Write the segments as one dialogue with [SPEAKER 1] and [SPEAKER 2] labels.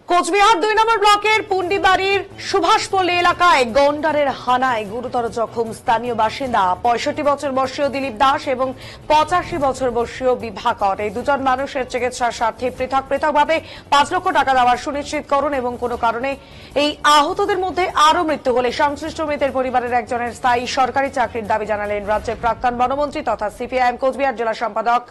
[SPEAKER 1] কোচবিহার ২ নম্বর ব্লকের পুন্ডিবাড়ির সুভাষপল্লী এলাকায় গন্ডারের হানায় গুরুতর জখম স্থানীয় বাসিন্দা ৬৫ বছর বয়সী দিলীপ দাস এবং ৮৫ বছর বয়সী বিভাকর। এই দুজন মানুষের চিকিৎসার স্বার্থে পৃথক পৃথকভাবে ৫ লক্ষ টাকা দেওয়ার সুনিশ্চিত করুন এবং কোনো কারণে এই আহতদের মধ্যে আরও মৃত্যু হলে সংশ্লিষ্ট মৃতের পরিবারের একজনের স্থায়ী সরকারি চাকরির দাবি জানালেন রাজ্যের প্রাক্তন বনমন্ত্রী তথা সিপিআইএম কোচবিহার জেলা সম্পাদক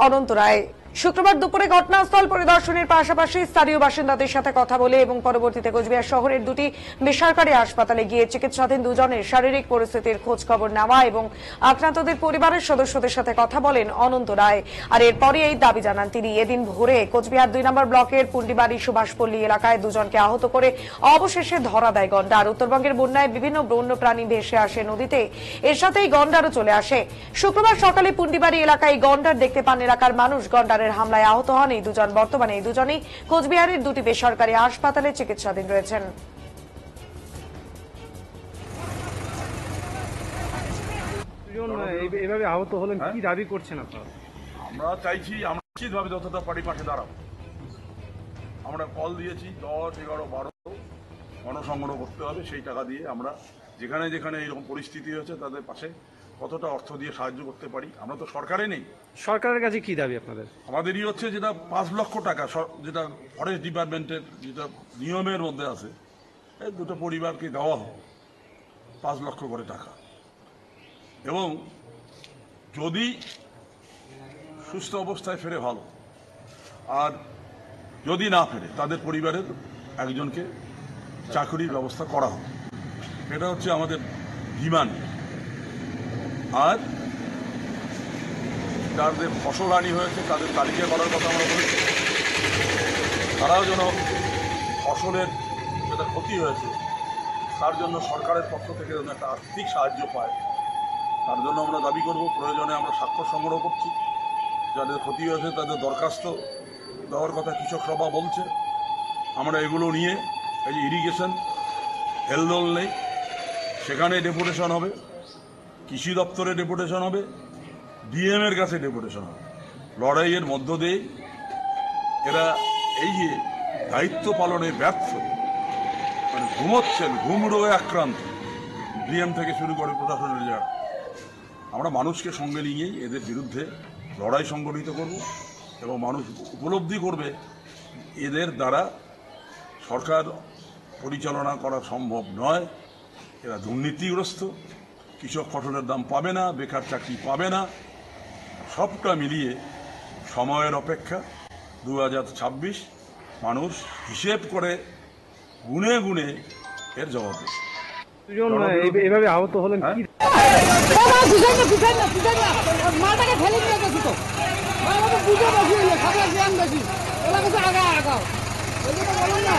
[SPEAKER 1] অনন্ত রায়। শুক্রবার দুপুরে ঘটনাস্থল পরিদর্শনের পাশাপাশি স্থানীয় বাসিন্দাদের সাথে কথা বলে এবং পরবর্তীতে কোচবিহার শহরের দুটি বেসরকারি হাসপাতালে গিয়ে চিকিৎসাধীন দুজনের শারীরিক পরিস্থিতির খোঁজ খবর নেওয়া এবং আক্রান্তদের পরিবারের সদস্যদের সাথে কথা বলেন অনন্ত রায়। আর এরপরই এই দাবি জানান তিনি। এদিন ভোরে কোচবিহার ২ নম্বর ব্লকের পুন্ডিবাড়ি সুভাষপল্লী এলাকায় দুজনকে আহত করে অবশেষে ধরা দেয় গন্ডার। উত্তরবঙ্গের বন্যায় বিভিন্ন বন্যপ্রাণী ভেসে আসে নদীতে, এর সাথেই গন্ডারও চলে আসে। শুক্রবার সকালে পুন্ডিবাড়ি এলাকায় গন্ডার দেখতে পান এলাকার মানুষ। গন্ডারের হামলায় আহত হন এই দুজন। বর্তমানে এই দুজনেই কোচবিহারের দুটি বেসরকারি হাসপাতালে চিকিৎসাধীন রয়েছেন।
[SPEAKER 2] এইভাবে আহত হলেন, কি দাবি করছেন আপনারা?
[SPEAKER 3] আমরা চাইছি আমরা নিশ্চিতভাবে যতটা পারি পাশে দাঁড়াবো। আমরা কল দিয়েছি ১০, ১১, ১২ গণসংগ্রহ করতে হবে। সেই টাকা দিয়ে আমরা যেখানে যেখানে এরকম পরিস্থিতি হয়েছে তাদের পাশে কতটা অর্থ দিয়ে সাহায্য করতে পারি। আমরা তো সরকারে নেই।
[SPEAKER 2] সরকারের কাছে কি দাবি আপনাদের?
[SPEAKER 3] আমাদেরই হচ্ছে যেটা ৫ লক্ষ টাকা, যেটা ফরেস্ট ডিপার্টমেন্টের যেটা নিয়মের মধ্যে আছে, এই দুটো পরিবারকে দেওয়া হোক ৫ লক্ষ করে টাকা। এবং যদি সুস্থ অবস্থায় ফেরে ভালো, আর যদি না ফেরে তাদের পরিবারের একজনকে চাকরির ব্যবস্থা করা হোক। এটা হচ্ছে আমাদের ডিমান্ড। আর যাদের ফসল হানি হয়েছে তাদের তালিকা করার কথা আমরা বলেছি। তারাও যেন ফসলের যেটা ক্ষতি হয়েছে তার জন্য সরকারের পক্ষ থেকে যেন একটা আর্থিক সাহায্য পায়, তার জন্য আমরা দাবি করব। প্রয়োজনে আমরা স্বাক্ষর সংগ্রহ করছি। যাদের ক্ষতি হয়েছে তাদের দরখাস্ত দেওয়ার কথা কৃষক সভা বলছে। আমরা এগুলো নিয়ে এই যে ইরিগেশন হেলদোল নেই, সেখানে ডেপুটেশন হবে, কৃষি দপ্তরে ডেপুটেশন হবে, ডিএমের কাছে ডেপুটেশন হবে। লড়াইয়ের মধ্য দিয়ে এরা এই যে দায়িত্ব পালনে ব্যর্থ, মানে ঘুমোচ্ছেন, ঘুম রোগে আক্রান্ত, ডিএম থেকে শুরু করে প্রশাসনের যারা, আমরা মানুষকে সঙ্গে নিয়েই এদের বিরুদ্ধে লড়াই সংগঠিত করব এবং মানুষ উপলব্ধি করবে এদের দ্বারা সরকার পরিচালনা করা সম্ভব নয়। এরা দুর্নীতিগ্রস্ত, কৃষক ফসলের দাম পাবে না, বেকার চাকরি পাবে না। সবটা মিলিয়ে সময়ের অপেক্ষা। 2026 মানুষ হিসেব করে গুনে গুনে এর জবাব দেবে।
[SPEAKER 2] এইভাবে আহত হলেন, কি
[SPEAKER 4] মাটাকে ফেলে নিয়ে গেছি তো বুঝে বসিয়ে খাবার জ্ঞান বেশি ওরা কাছে আগা আগাও বলুন না।